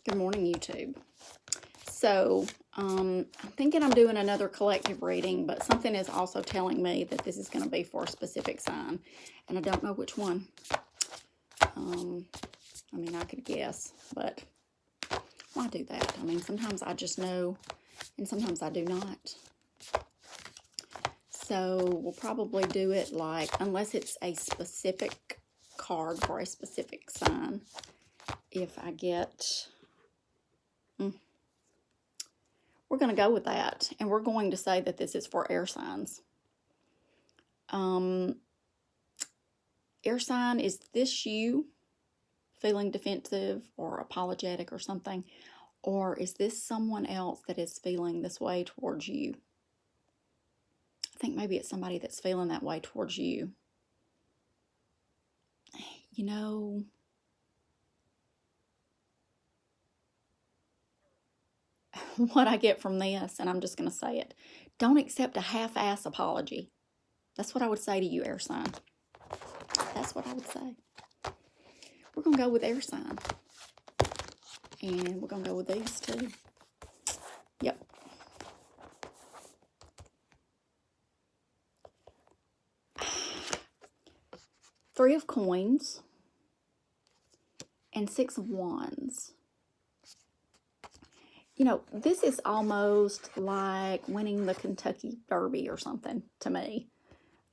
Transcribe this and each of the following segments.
Good morning, YouTube. So, I'm thinking I'm doing another collective reading, but something is also telling me that this is going to be for a specific sign, and I don't know which one. I mean, I could guess, but why do that? I mean, sometimes I just know, and sometimes I do not. So, we'll probably do it like, unless it's a specific card for a specific sign, if I get... We're going to go with that, and we're going to say that this is for air signs. Air sign, is this you feeling defensive or apologetic or something? Or is this someone else that is feeling this way towards you? I think maybe it's somebody that's feeling that way towards you. You know, what I get from this, and I'm just going to say it, don't accept a half-ass apology. That's what I would say to you, air sign. That's what I would say. We're going to go with air sign. And we're going to go with these two. Yep. Three of Coins and Six of Wands. You know, this is almost like winning the Kentucky Derby or something to me.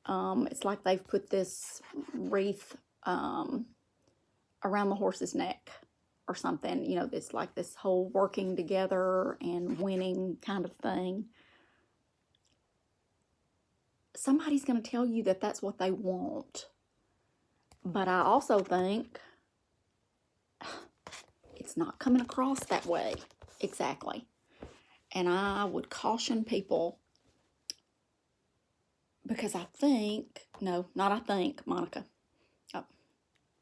It's like they've put this wreath around the horse's neck or something. You know, it's like this whole working together and winning kind of thing. Somebody's going to tell you that that's what they want. But I also think it's not coming across that way exactly. And I would caution people, because I think, no, not I think, Monica. Oh,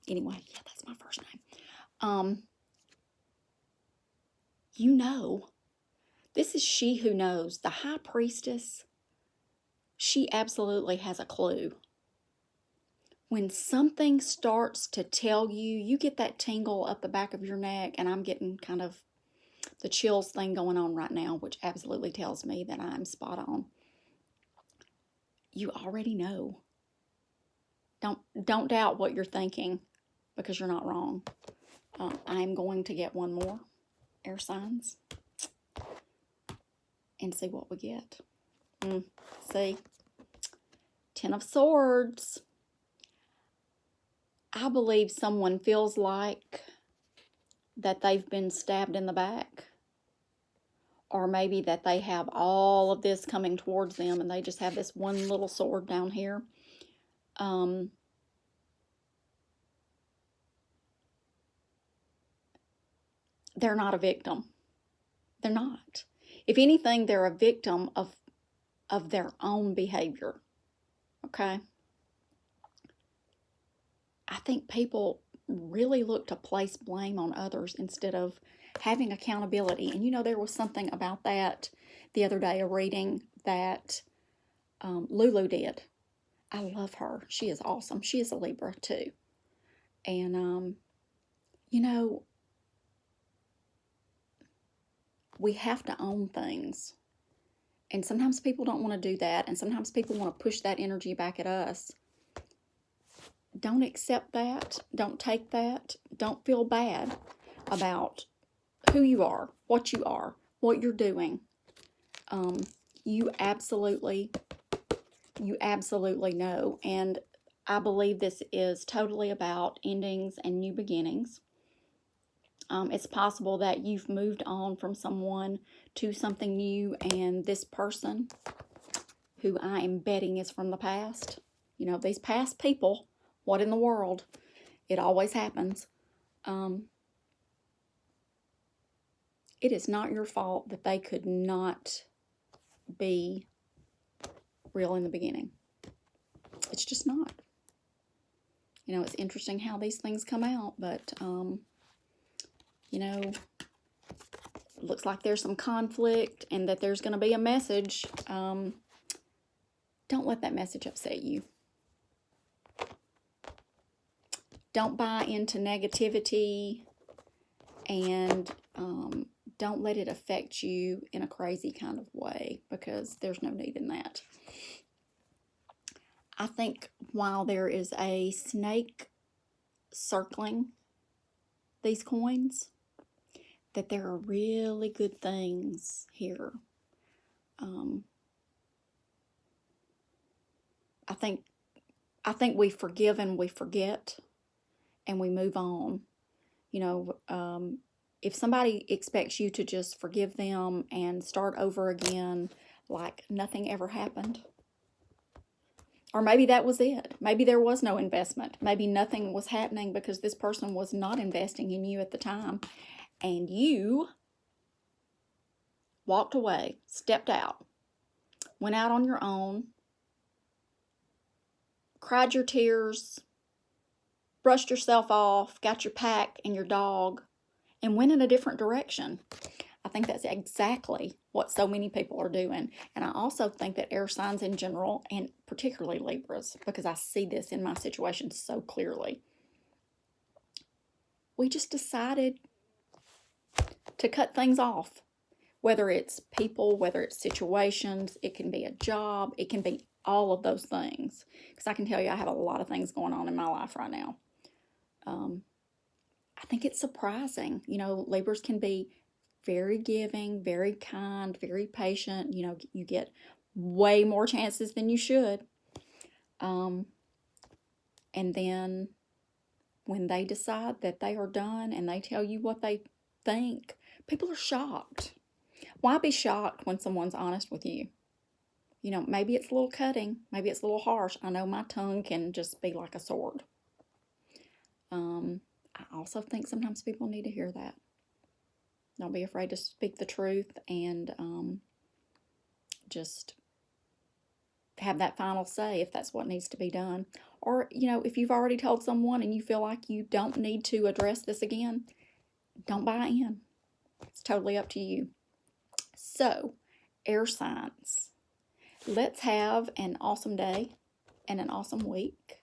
anyway, yeah, that's my first name. You know, this is she who knows. The High Priestess, she absolutely has a clue. When something starts to tell you, you get that tingle up the back of your neck, and I'm getting kind of the chills thing going on right now, which absolutely tells me that I'm spot on. You already know. Don't doubt what you're thinking, because you're not wrong. I'm going to get one more, air signs, and see what we get. See, Ten of Swords. I believe someone feels like that they've been stabbed in the back, or maybe that they have all of this coming towards them and they just have this one little sword down here. They're not a victim. They're not. If anything, they're a victim of their own behavior. Okay? I think people really look to place blame on others instead of having accountability. And you know, there was something about that the other day, a reading that Lulu did. I love her. She is awesome. She is a Libra too. And, you know, we have to own things. And sometimes people don't want to do that. And sometimes people want to push that energy back at us. Don't accept that. Don't take that. Don't feel bad about who you are, what you're doing. You absolutely know. And I believe this is totally about endings and new beginnings. It's possible that you've moved on from someone to something new, and this person, who I am betting is from the past, you know, these past people, what in the world? It always happens. It is not your fault that they could not be real in the beginning. It's just not. You know, it's interesting how these things come out, but, you know, it looks like there's some conflict and that there's going to be a message. Don't let that message upset you. Don't buy into negativity and Don't let it affect you in a crazy kind of way, because there's no need in that. I think while there is a snake circling these coins, that there are really good things here. I think we forgive and we forget and we move on. You know, if somebody expects you to just forgive them and start over again like nothing ever happened, or maybe that was it. Maybe there was no investment. Maybe nothing was happening because this person was not investing in you at the time, and you walked away, stepped out, went out on your own, cried your tears, brushed yourself off, got your pack and your dog, and went in a different direction. I think that's exactly what so many people are doing. And I also think that air signs in general, and particularly Libras, because I see this in my situation so clearly, we just decided to cut things off. Whether it's people, whether it's situations, it can be a job, it can be all of those things. Because I can tell you I have a lot of things going on in my life right now. I think it's surprising. You know, Libras can be very giving, very kind, very patient. You know, you get way more chances than you should. And then when they decide that they are done and they tell you what they think, people are shocked. Why be shocked when someone's honest with you? You know, maybe it's a little cutting, maybe it's a little harsh. I know my tongue can just be like a sword. I also think sometimes people need to hear that. Don't be afraid to speak the truth and just have that final say if that's what needs to be done. Or, you know, if you've already told someone and you feel like you don't need to address this again, don't buy in. It's totally up to you. So, air signs, let's have an awesome day and an awesome week.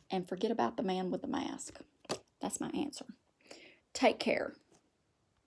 And forget about the man with the mask. That's my answer. Take care.